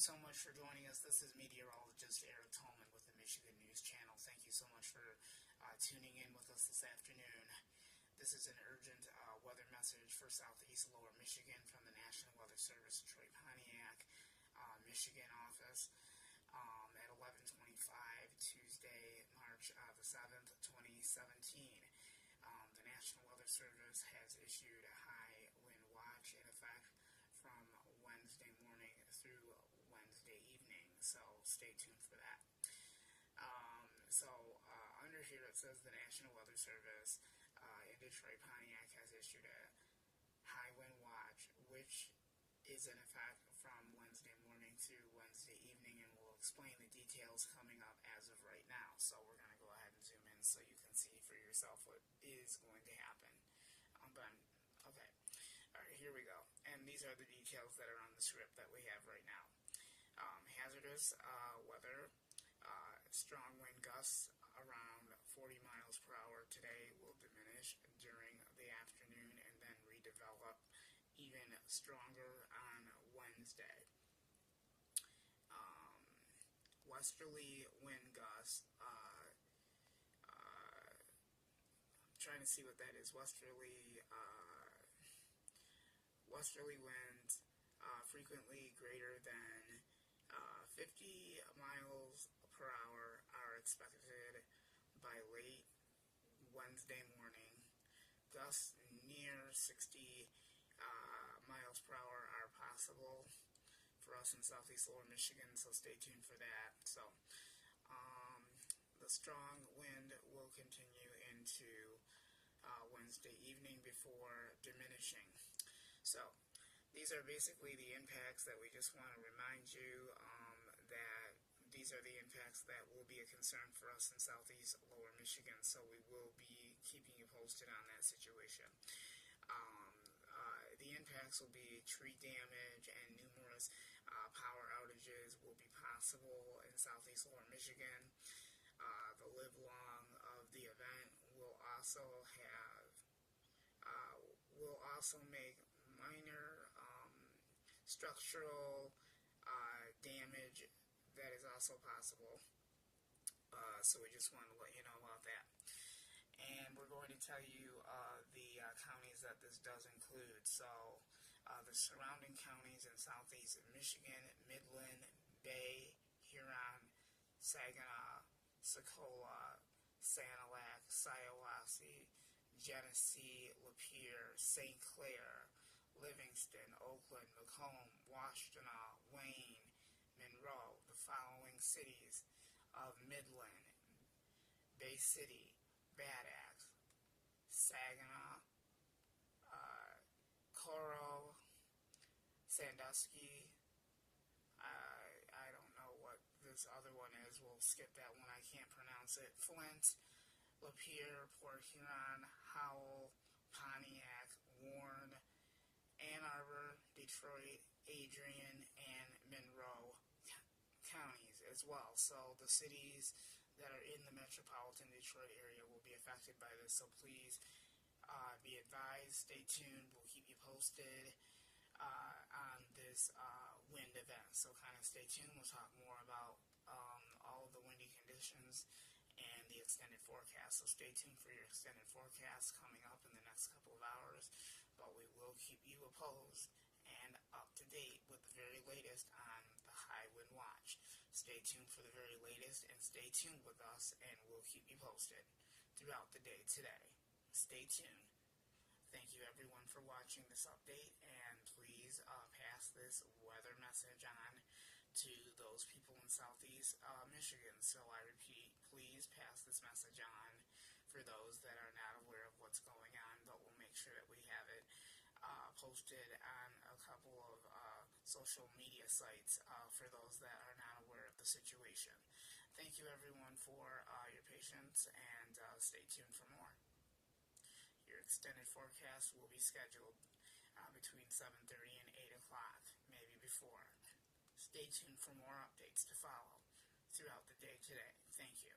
so much for joining us. This is meteorologist Eric Tallman with the Michigan News Channel. Thank you so much for tuning in with us this afternoon. This is an urgent weather message for southeast lower Michigan from the National Weather Service Detroit Pontiac, Michigan office at 11:25 Tuesday, March the 7th, 2017. The National Weather Service has issued a high wind watch in effect from Wednesday morning through Wednesday evening, so stay tuned for that. Under here it says the National Weather Service in Detroit Pontiac has issued a high wind watch, which is in effect from Wednesday morning through Wednesday evening, and we'll explain the details coming up as of right now. So we're going to go ahead and zoom in so you can see for yourself what is going to happen. Okay. Alright, here we go. And these are the details that are on the script that we have right now. Hazardous weather, strong wind gusts around 40 miles per hour today will diminish during the afternoon and then redevelop even stronger on Wednesday. Westerly wind gusts, I'm trying to see what that is. Westerly winds frequently greater than 50 miles per hour are expected by late Wednesday morning. Gusts near 60 miles per hour are possible for us in southeast lower Michigan, so stay tuned for that. So the strong wind will continue into Wednesday evening before diminishing. So these are basically the impacts that we just want to remind you that these are the impacts that will be a concern for us in southeast lower Michigan, so we will be keeping you posted on that situation. The impacts will be tree damage and numerous power outages will be possible in southeast lower Michigan. The live-long of the event will also make minor structural damage that is also possible. So we just want to let you know about that. And we're going to tell you the counties that this does include. So the surrounding counties in southeast Michigan: Midland, Bay, Huron, Saginaw, Socola, Sanilac, Shiawassee, Genesee, Lapeer, St. Clair, Livingston, Oakland, Macomb, Washtenaw, Wayne, Monroe. The following cities of Midland: Bay City, Bad Axe, Saginaw, Coro, Sandusky. I don't know what this other one is. We'll skip that one. I can't pronounce it. Flint, Lapeer, Port Huron, Howell, Pontiac, Warren, Ann Arbor, Detroit, Adrian, and Monroe counties as well. So the cities that are in the metropolitan Detroit area will be affected by this, so please be advised, stay tuned, we'll keep you posted on this wind event, so kind of stay tuned. We'll talk more about all of the windy conditions and the extended forecast, so stay tuned for your extended forecast coming up in the next couple of hours, but we will keep you opposed and up to date with the very latest on the high wind watch. Stay tuned for the very latest and stay tuned with us, and we'll keep you posted throughout the day today. Stay tuned. Thank you everyone for watching this update, and please pass this weather message on to those people in southeast Michigan. So I repeat, please pass this message on for those that are not aware of what's going on, but we'll make sure that we have it posted on a couple of social media sites for those that are not aware of the situation. Thank you everyone for your patience, and stay tuned for more. Your extended forecast will be scheduled between 7:30 and 8 o'clock, maybe before. Stay tuned for more updates to follow throughout the day today. Thank you.